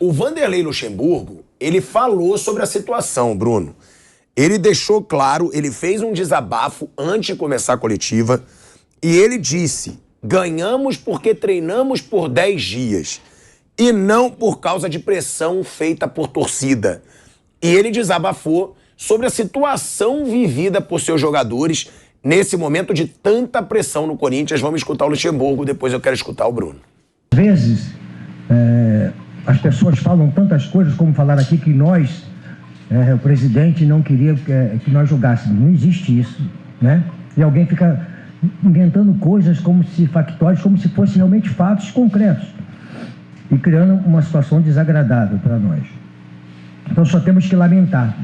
O Vanderlei Luxemburgo, ele falou sobre a situação, Bruno. Ele deixou claro, ele fez um desabafo antes de começar a coletiva e ele disse: ganhamos porque treinamos por 10 dias e não por causa de pressão feita por torcida. E ele desabafou sobre a situação vivida por seus jogadores nesse momento de tanta pressão no Corinthians. Vamos escutar o Luxemburgo, depois eu quero escutar o Bruno. Às vezes, as pessoas falam tantas coisas, como falaram aqui, que nós, o presidente não queria que nós jogássemos. Não existe isso, né? E alguém fica inventando coisas como se factuais, como se fossem realmente fatos concretos e criando uma situação desagradável para nós. Então só temos que lamentar.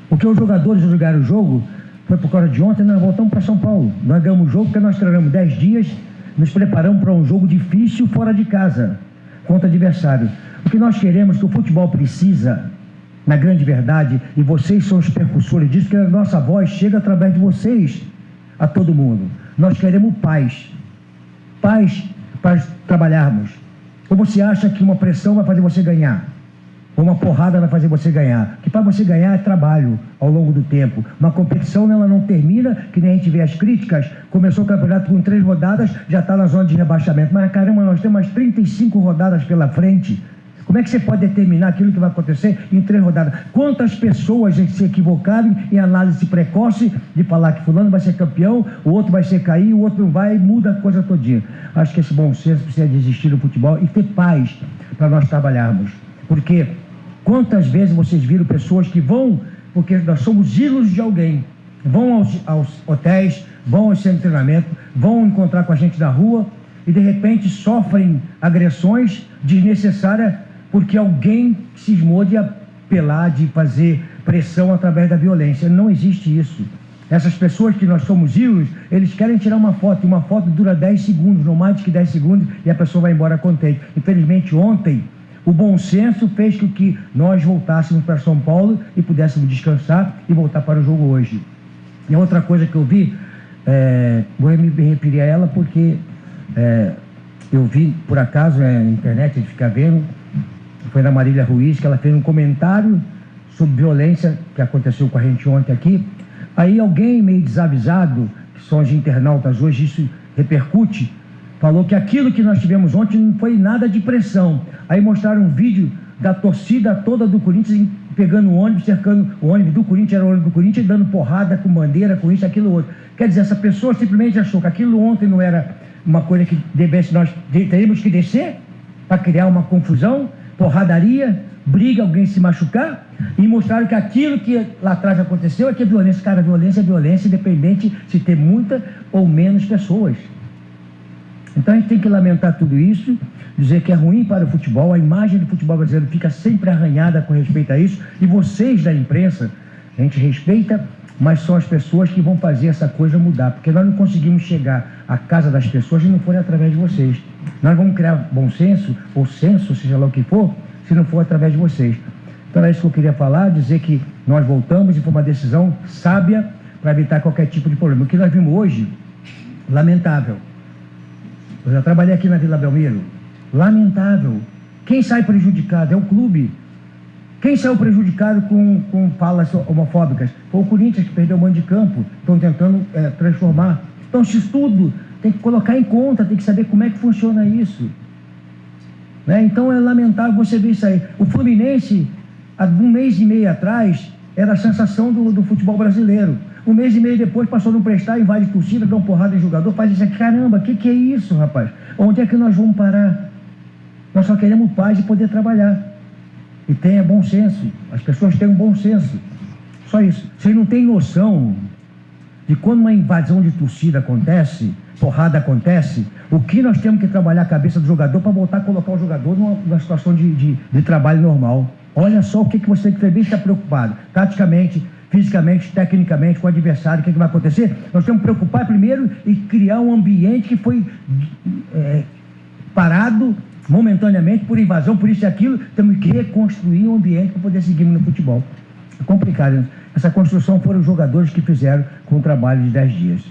Porque os jogadores jogaram o jogo foi por causa de ontem. Nós voltamos para São Paulo. Nós ganhamos o jogo porque nós treinamos 10 dias, nos preparamos para um jogo difícil fora de casa, contra adversário. O que nós queremos, que o futebol precisa, na grande verdade, e vocês são os percussores disso, que a nossa voz chega através de vocês a todo mundo. Nós queremos paz. Paz para trabalharmos. Ou você acha que uma pressão vai fazer você ganhar? Ou uma porrada vai fazer você ganhar? Que para você ganhar é trabalho ao longo do tempo. Uma competição, ela não termina, que nem a gente vê as críticas. Começou o campeonato com 3 rodadas, já está na zona de rebaixamento. Mas caramba, nós temos mais 35 rodadas pela frente. Como é que você pode determinar aquilo que vai acontecer em 3 rodadas? Quantas pessoas se equivocaram em análise precoce de falar que fulano vai ser campeão, o outro vai ser cair, o outro não vai, e muda a coisa todinha. Acho que esse bom senso precisa de existir no futebol e ter paz para nós trabalharmos. Porque quantas vezes vocês viram pessoas que vão, porque nós somos ídolos de alguém, vão aos hotéis, vão aos centros de treinamento, vão encontrar com a gente na rua e de repente sofrem agressões desnecessárias porque alguém cismou de apelar, de fazer pressão através da violência. Não existe isso. Essas pessoas que nós somos ídolos, eles querem tirar uma foto, e uma foto dura 10 segundos, não mais do que 10 segundos, e a pessoa vai embora contente. Infelizmente, ontem, o bom senso fez com que nós voltássemos para São Paulo e pudéssemos descansar e voltar para o jogo hoje. E a outra coisa que eu vi, vou me referir a ela porque eu vi, por acaso, na internet, a gente fica vendo, foi na Marília Ruiz, que ela fez um comentário sobre violência que aconteceu com a gente ontem aqui. Aí alguém meio desavisado, que são os internautas hoje, isso repercute, falou que aquilo que nós tivemos ontem não foi nada de pressão. Aí mostraram um vídeo da torcida toda do Corinthians pegando o ônibus, cercando o ônibus do Corinthians, era o ônibus do Corinthians, dando porrada com bandeira, com isso, aquilo, outro. Quer dizer, essa pessoa simplesmente achou que aquilo ontem não era uma coisa que nós teríamos que descer para criar uma confusão, porradaria, briga, alguém se machucar, e mostraram que aquilo que lá atrás aconteceu é que a violência, cara, violência é violência, independente se ter muita ou menos pessoas. Então a gente tem que lamentar tudo isso, dizer que é ruim para o futebol, a imagem do futebol brasileiro fica sempre arranhada com respeito a isso, e vocês da imprensa, a gente respeita, mas são as pessoas que vão fazer essa coisa mudar, porque nós não conseguimos chegar à casa das pessoas se não for através de vocês. Nós vamos criar bom senso, ou senso, seja lá o que for, se não for através de vocês. Então é isso que eu queria falar, dizer que nós voltamos e foi uma decisão sábia para evitar qualquer tipo de problema. O que nós vimos hoje, lamentável. Eu já trabalhei aqui na Vila Belmiro, lamentável. Quem sai prejudicado é o clube. Quem saiu prejudicado com falas homofóbicas? Foi o Corinthians, que perdeu o mando de campo. Estão tentando transformar. Então, isso tudo tem que colocar em conta, tem que saber como é que funciona isso. Né? Então, é lamentável você ver isso aí. O Fluminense, há um mês e meio atrás, era a sensação do futebol brasileiro. Um mês e meio depois, passou a não prestar, invade torcida, dá uma porrada em jogador, faz isso aqui. Caramba, o que é isso, rapaz? Onde é que nós vamos parar? Nós só queremos paz e poder trabalhar. E tenha bom senso. As pessoas têm um bom senso. Só isso. Vocês não têm noção de quando uma invasão de torcida acontece, porrada acontece, o que nós temos que trabalhar a cabeça do jogador para voltar a colocar o jogador numa situação de trabalho normal. Olha só o que você tem que fazer, estar preocupado. Taticamente, fisicamente, tecnicamente, com o adversário, o que vai acontecer? Nós temos que preocupar primeiro e criar um ambiente que foi parado momentaneamente por invasão, por isso e aquilo. Temos que reconstruir um ambiente para poder seguir no futebol. É complicado, né? Essa construção foram os jogadores que fizeram com o trabalho de 10 dias.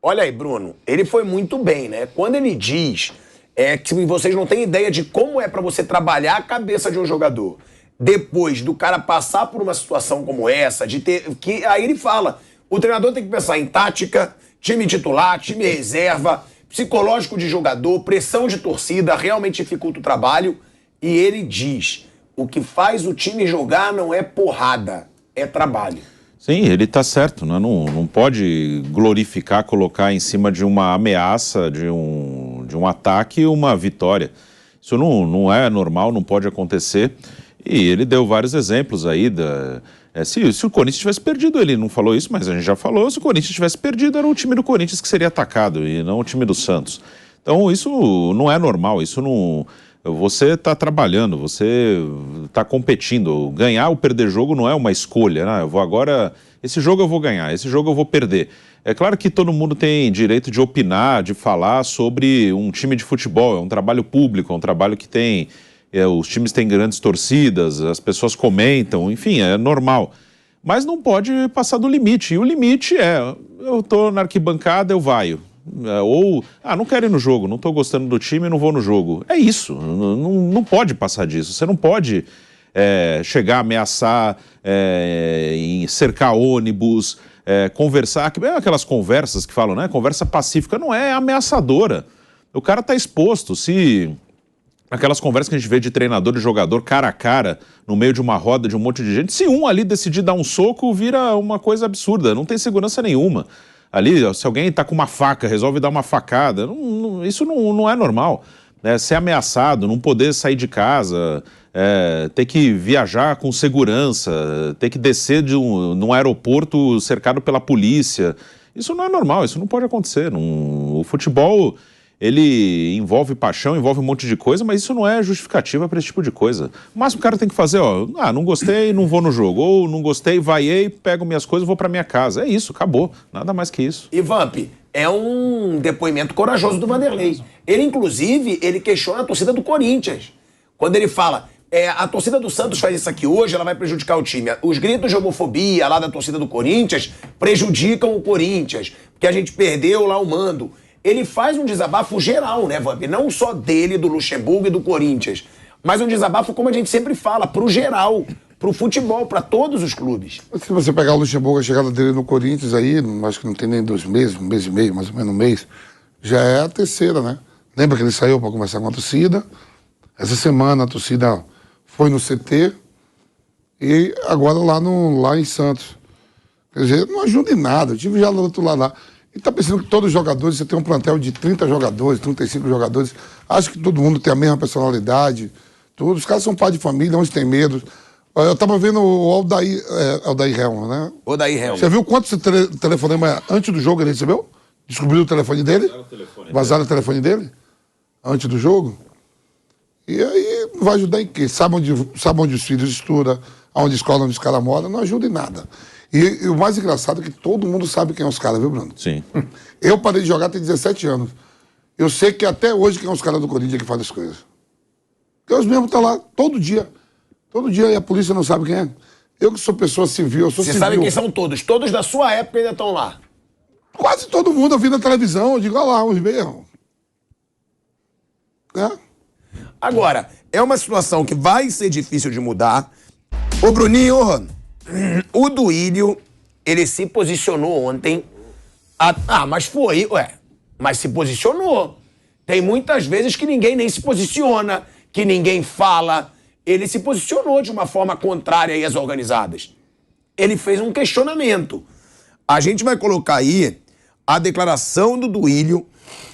Olha aí, Bruno, ele foi muito bem, né? Quando ele diz é que vocês não têm ideia de como é pra você trabalhar a cabeça de um jogador. Depois do cara passar por uma situação como essa, de ter. Que aí ele fala: o treinador tem que pensar em tática, time titular, time reserva, psicológico de jogador, pressão de torcida, realmente dificulta o trabalho. E ele diz: o que faz o time jogar não é porrada, é trabalho. Sim, ele está certo, né? Não pode glorificar, colocar em cima de uma ameaça, de um ataque, uma vitória. Isso não é normal, não pode acontecer. E ele deu vários exemplos aí. Se o Corinthians tivesse perdido, ele não falou isso, mas a gente já falou, se o Corinthians tivesse perdido, era o time do Corinthians que seria atacado e não o time do Santos. Então isso não é normal, isso não... Você está trabalhando, você está competindo. Ganhar ou perder jogo não é uma escolha, né? Eu vou agora... Esse jogo eu vou ganhar, esse jogo eu vou perder. É claro que todo mundo tem direito de opinar, de falar sobre um time de futebol. É um trabalho público, é um trabalho que tem... os times têm grandes torcidas, as pessoas comentam, enfim, é normal. Mas não pode passar do limite. E o limite é, eu estou na arquibancada, eu vaio. Ou, não quero ir no jogo, não estou gostando do time, não vou no jogo. É isso, não pode passar disso. Você não pode chegar a ameaçar, cercar ônibus, conversar. Aquelas conversas que falam, né? Conversa pacífica não é ameaçadora. O cara está exposto. Aquelas conversas que a gente vê de treinador e jogador cara a cara, no meio de uma roda de um monte de gente, se um ali decidir dar um soco, vira uma coisa absurda, não tem segurança nenhuma. Ali, se alguém está com uma faca, resolve dar uma facada, isso não é normal. Ser ameaçado, não poder sair de casa, ter que viajar com segurança, ter que descer num aeroporto cercado pela polícia, isso não é normal, isso não pode acontecer. O futebol... ele envolve paixão, envolve um monte de coisa, mas isso não é justificativa para esse tipo de coisa. O máximo que o cara tem que fazer, não gostei, não vou no jogo. Ou não gostei, vaiei, pego minhas coisas e vou para minha casa. É isso, acabou. Nada mais que isso. E Vamp, é um depoimento corajoso do Vanderlei. Ele, inclusive, ele questiona a torcida do Corinthians. Quando ele fala, a torcida do Santos faz isso aqui hoje, ela vai prejudicar o time. Os gritos de homofobia lá da torcida do Corinthians prejudicam o Corinthians, porque a gente perdeu lá o mando. Ele faz um desabafo geral, né, Vamp? Não só dele, do Luxemburgo e do Corinthians, mas um desabafo, como a gente sempre fala, pro geral, pro futebol, pra todos os clubes. Se você pegar o Luxemburgo, a chegada dele no Corinthians aí, acho que não tem nem 2 meses, 1 mês e meio, mais ou menos 1 mês, já é a terceira, né? Lembra que ele saiu para conversar com a torcida? Essa semana a torcida foi no CT e agora lá em Santos. Quer dizer, não ajuda em nada. Eu tive já do outro lado lá. E tá pensando que todos os jogadores, você tem um plantel de 30 jogadores, 35 jogadores, acho que todo mundo tem a mesma personalidade, tudo. Os caras são pai de família, uns têm medo. Eu tava vendo o Aldair Helman, né? Aldair Helman. Você viu quantos telefonema antes do jogo ele recebeu? Descobriu o telefone dele? Vazaram o telefone dele? Antes do jogo? E aí vai ajudar em quê? Sabe onde os filhos estudam, onde escola, onde os caras moram, não ajuda em nada. E o mais engraçado é que todo mundo sabe quem é os caras, viu, Bruno? Sim. Eu parei de jogar tem 17 anos. Eu sei que até hoje quem é os caras do Corinthians que fazem as coisas. Porque os mesmos estão lá todo dia. Todo dia e a polícia não sabe quem é. Eu que sou pessoa civil, eu sou civil. Você sabe quem são todos? Todos da sua época ainda estão lá. Quase todo mundo eu vi na televisão, eu digo, olha lá, uns mesmo. Agora, é uma situação que vai ser difícil de mudar. Ô, Bruninho, o Duílio, ele se posicionou ontem. Mas se posicionou. Tem muitas vezes que ninguém nem se posiciona, que ninguém fala. Ele se posicionou de uma forma contrária aí às organizadas. Ele fez um questionamento. A gente vai colocar aí a declaração do Duílio.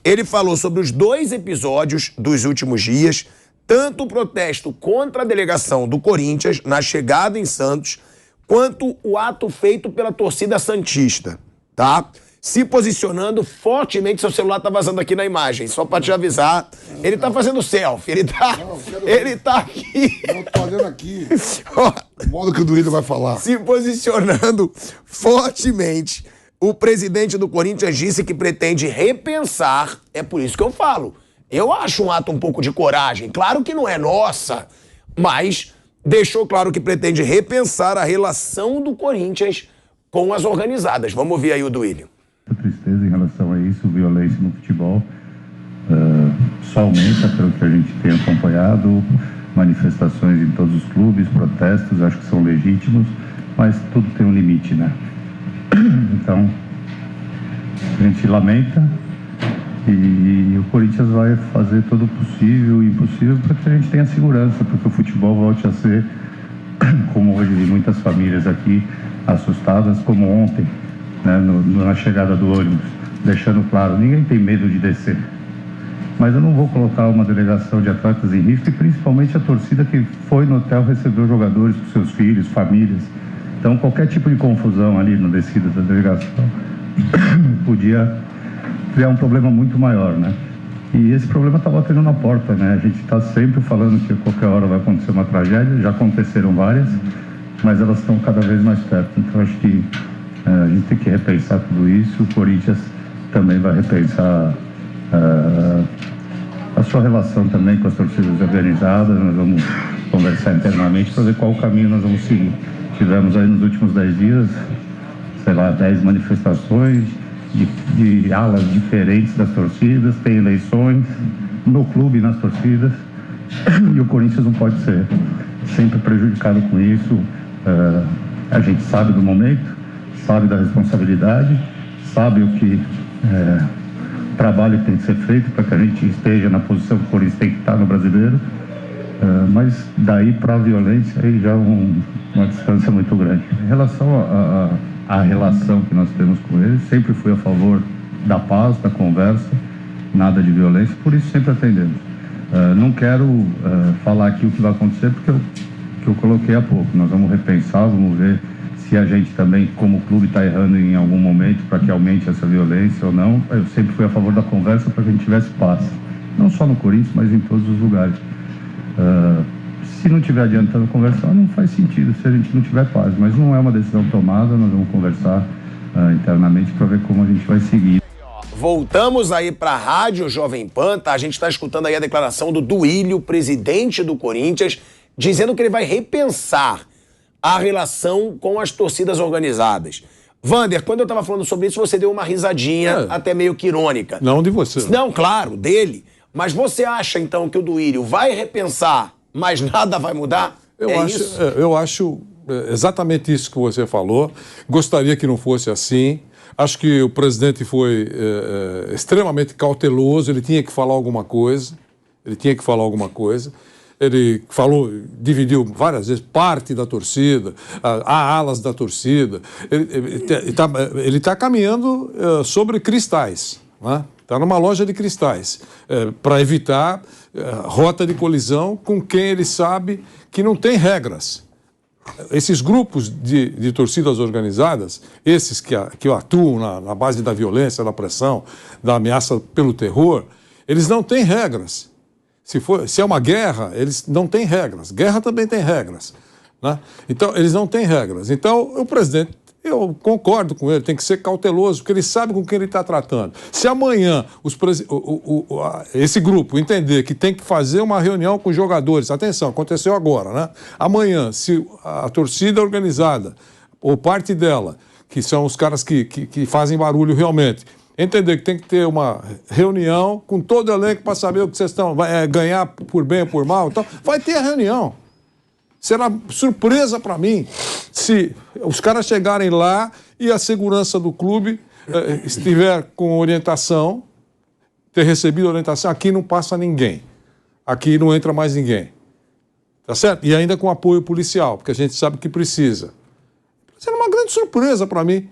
Ele falou sobre os 2 episódios dos últimos dias, tanto o protesto contra a delegação do Corinthians na chegada em Santos, quanto o ato feito pela torcida santista, tá? Se posicionando fortemente, seu celular tá vazando aqui na imagem, só pra te avisar. Ele tá fazendo selfie, ele tá aqui. Eu tô olhando aqui, o modo que o Duílio vai falar. Se posicionando fortemente. O presidente do Corinthians disse que pretende repensar, é por isso que eu falo. Eu acho um ato um pouco de coragem, claro que não é nossa, mas deixou claro que pretende repensar a relação do Corinthians com as organizadas. Vamos ouvir aí o Duílio. Tristeza em relação a isso, violência no futebol. só aumenta pelo que a gente tem acompanhado, manifestações em todos os clubes, protestos, acho que são legítimos, mas tudo tem um limite, né? Então, a gente lamenta e o Corinthians vai fazer todo o possível e impossível para que a gente tenha segurança, porque o futebol volte a ser, como hoje vi muitas famílias aqui assustadas, como ontem, né, na chegada do ônibus, deixando claro, ninguém tem medo de descer. Mas eu não vou colocar uma delegação de atletas em risco, e principalmente a torcida que foi no hotel receber os jogadores com seus filhos, famílias. Então, qualquer tipo de confusão ali na descida da delegação podia criar um problema muito maior, né? E esse problema está batendo na porta, né? A gente está sempre falando que a qualquer hora vai acontecer uma tragédia, já aconteceram várias, mas elas estão cada vez mais perto. Então, acho que a gente tem que repensar tudo isso. O Corinthians também vai repensar a sua relação também com as torcidas organizadas. Nós vamos conversar internamente para ver qual o caminho nós vamos seguir. Tivemos aí nos últimos 10 dias, sei lá, 10 manifestações de alas diferentes das torcidas, tem eleições no clube e nas torcidas, e o Corinthians não pode ser sempre prejudicado com isso. A gente sabe do momento, sabe da responsabilidade, sabe o que trabalho que tem que ser feito para que a gente esteja na posição que o Corinthians tem que estar no Brasileiro, mas daí para a violência aí já uma distância muito grande. Em relação à relação que nós temos com eles, sempre fui a favor da paz, da conversa, nada de violência, por isso sempre atendemos. Não quero falar aqui o que vai acontecer, porque eu coloquei há pouco. Nós vamos repensar, vamos ver se a gente também, como clube, está errando em algum momento para que aumente essa violência ou não. Eu sempre fui a favor da conversa para que a gente tivesse paz, não só no Corinthians, mas em todos os lugares. Se não estiver adiantando conversar, não faz sentido se a gente não tiver paz, mas não é uma decisão tomada. Nós vamos conversar internamente para ver como a gente vai seguir. Voltamos aí para a Rádio Jovem Pan, tá? A gente está escutando aí a declaração do Duílio, presidente do Corinthians, dizendo que ele vai repensar a relação com as torcidas organizadas. Vander, quando eu estava falando sobre isso, você deu uma risadinha até meio que irônica. Não de você. Não, claro, dele. Mas você acha, então, que o Duílio vai repensar, mas nada vai mudar? Eu acho exatamente isso que você falou. Gostaria que não fosse assim. Acho que o presidente foi extremamente cauteloso. Ele tinha que falar alguma coisa. Ele falou, dividiu várias vezes parte da torcida, há alas da torcida. Ele está caminhando sobre cristais, né? Está numa loja de cristais, para evitar rota de colisão com quem ele sabe que não tem regras. Esses grupos de torcidas organizadas, esses que atuam na base da violência, da pressão, da ameaça pelo terror, eles não têm regras. Se é uma guerra, eles não têm regras. Guerra também tem regras, né? Então, eles não têm regras. Então, o presidente, eu concordo com ele, tem que ser cauteloso, porque ele sabe com quem ele está tratando. Se amanhã esse grupo entender que tem que fazer uma reunião com os jogadores, atenção, aconteceu agora, né? Amanhã, se a torcida organizada, ou parte dela, que são os caras que fazem barulho realmente, entender que tem que ter uma reunião com todo o elenco para saber o que vocês estão, ganhar por bem ou por mal, então vai ter a reunião. Será surpresa para mim se os caras chegarem lá e a segurança do clube estiver com orientação, ter recebido orientação, aqui não passa ninguém, aqui não entra mais ninguém, tá certo? E ainda com apoio policial, porque a gente sabe que precisa. Será uma grande surpresa para mim.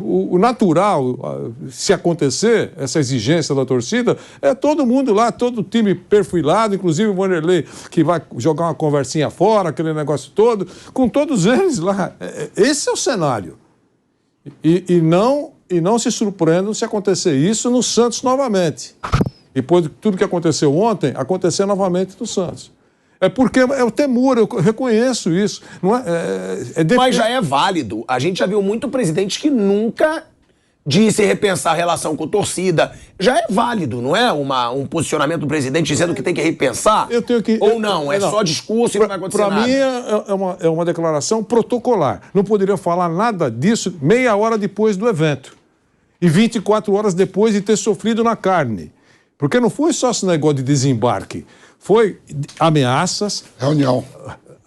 O natural, se acontecer essa exigência da torcida, é todo mundo lá, todo o time perfilado, inclusive o Vanderlei, que vai jogar uma conversinha fora, aquele negócio todo, com todos eles lá. Esse é o cenário. E não se surpreendam se acontecer isso no Santos novamente. Depois de tudo que aconteceu ontem, acontecer novamente no Santos. É porque é o temor, eu reconheço isso. Não Mas já é válido. A gente já viu muito presidente que nunca disse repensar a relação com a torcida. Já é válido, não é? Um posicionamento do presidente dizendo que tem que repensar? Ou não? É só discurso e não vai acontecer nada? Para mim é uma declaração protocolar. Não poderia falar nada disso meia hora depois do evento. E 24 horas depois de ter sofrido na carne. Porque não foi só esse negócio de desembarque. Foi ameaças, Reunião.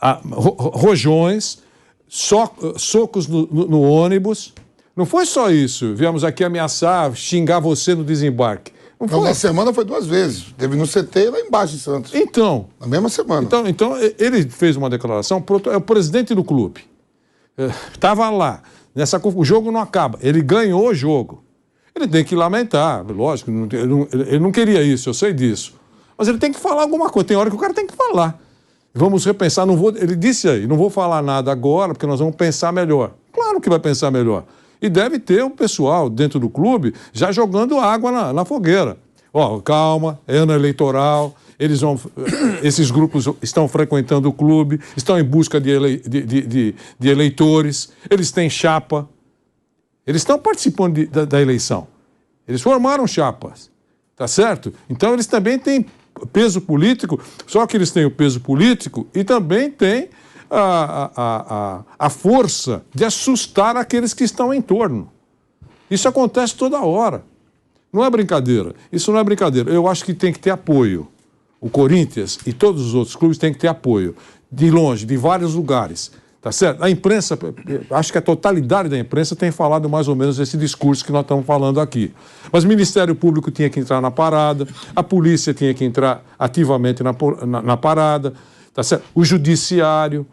rojões, socos no ônibus. Não foi só isso. Viemos aqui ameaçar, xingar você no desembarque. Não foi. Na semana foi 2 vezes. Teve no CT e lá embaixo em Santos. Então. Na mesma semana. Então ele fez uma declaração, é o presidente do clube. Estava lá. O jogo não acaba. Ele ganhou o jogo. Ele tem que lamentar, lógico. Ele não queria isso, eu sei disso. Mas ele tem que falar alguma coisa. Tem hora que o cara tem que falar. Vamos repensar. Ele disse aí, não vou falar nada agora, porque nós vamos pensar melhor. Claro que vai pensar melhor. E deve ter o pessoal dentro do clube já jogando água na fogueira. Ó, calma, é ano eleitoral, esses grupos estão frequentando o clube, estão em busca de eleitores, eles têm chapa, eles estão participando da eleição. Eles formaram chapas, tá certo? Então eles também têm peso político, só que eles têm o peso político e também têm a força de assustar aqueles que estão em torno. Isso acontece toda hora. Não é brincadeira. Isso não é brincadeira. Eu acho que tem que ter apoio. O Corinthians e todos os outros clubes têm que ter apoio. De longe, de vários lugares. Tá certo? A imprensa, acho que a totalidade da imprensa tem falado mais ou menos esse discurso que nós estamos falando aqui. Mas o Ministério Público tinha que entrar na parada, a polícia tinha que entrar ativamente na parada, tá certo? O Judiciário,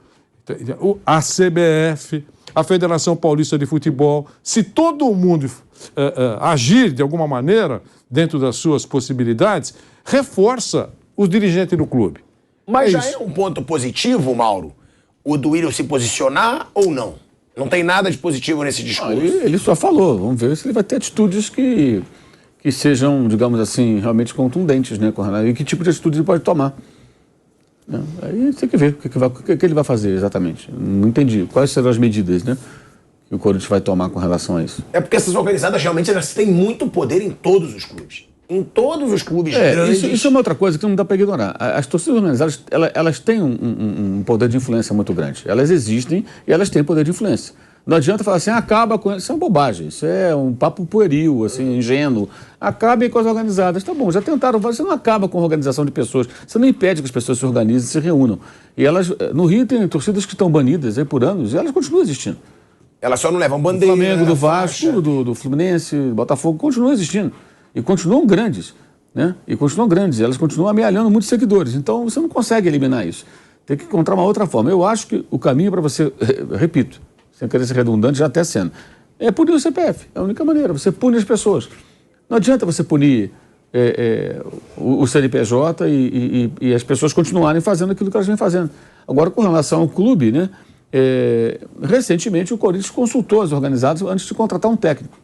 a CBF, a Federação Paulista de Futebol. Se todo mundo agir de alguma maneira, dentro das suas possibilidades, reforça os dirigentes do clube. Mas já é um ponto positivo, Mauro, o Duílio se posicionar ou não? Não tem nada de positivo nesse discurso. Ele só falou. Vamos ver se ele vai ter atitudes que sejam, digamos assim, realmente contundentes, né, e que tipo de atitude ele pode tomar. Aí tem que ver o que ele vai fazer exatamente. Não entendi. Quais serão as medidas, né, que o Corinthians vai tomar com relação a isso? É porque essas organizadas realmente elas têm muito poder em todos os clubes. Em todos os clubes grandes. Isso é uma outra coisa que não dá para ignorar. As torcidas organizadas, elas têm um poder de influência muito grande. Elas existem e elas têm poder de influência. Não adianta falar assim, acaba com... Isso é uma bobagem, isso é um papo pueril, assim, ingênuo. Acabem com as organizadas. Tá bom, já tentaram, você não acaba com a organização de pessoas, você não impede que as pessoas se organizem e se reúnam. E elas, no Rio tem torcidas que estão banidas aí por anos e elas continuam existindo. Elas só não levam bandeira. Do Flamengo, do Vasco, do Fluminense, do Botafogo, continuam existindo. E continuam grandes, né? Elas continuam amealhando muitos seguidores. Então você não consegue eliminar isso. Tem que encontrar uma outra forma. Eu acho que o caminho para você, repito, sem querer ser redundante, já até sendo, é punir o CPF. É a única maneira. Você pune as pessoas. Não adianta você punir o CNPJ e as pessoas continuarem fazendo aquilo que elas vêm fazendo. Agora, com relação ao clube, né? Recentemente o Corinthians consultou as organizadas antes de contratar um técnico.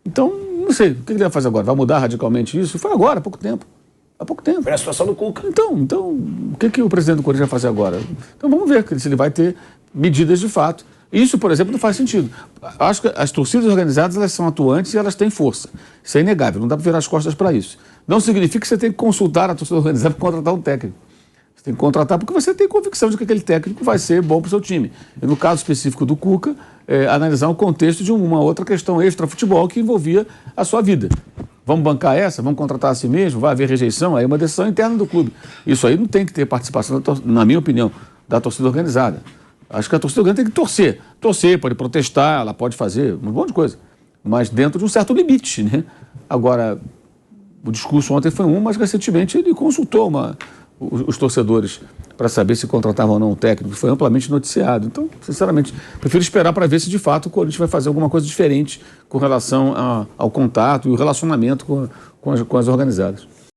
Então, não sei, o que ele vai fazer agora? Vai mudar radicalmente isso? Foi agora, há pouco tempo. Foi a situação do Cuca. Então o que o presidente do Corinthians vai fazer agora? Então vamos ver se ele vai ter medidas de fato. Isso, por exemplo, não faz sentido. Acho que as torcidas organizadas, elas são atuantes e elas têm força. Isso é inegável, não dá para virar as costas para isso. Não significa que você tem que consultar a torcida organizada para contratar um técnico. Você tem que contratar porque você tem convicção de que aquele técnico vai ser bom para o seu time. E no caso específico do Cuca, analisar o contexto de uma outra questão extra-futebol que envolvia a sua vida. Vamos bancar essa? Vamos contratar a si mesmo? Vai haver rejeição? Aí é uma decisão interna do clube. Isso aí não tem que ter participação, na minha opinião, da torcida organizada. Acho que a torcida organizada tem que torcer. Torcer, pode protestar, ela pode fazer um monte de coisa. Mas dentro de um certo limite, né? Agora, o discurso ontem foi mas recentemente ele consultou os torcedores para saber se contratavam ou não um técnico. Foi amplamente noticiado. Então, sinceramente, prefiro esperar para ver se de fato o Corinthians vai fazer alguma coisa diferente com relação ao contato e o relacionamento com as organizadas.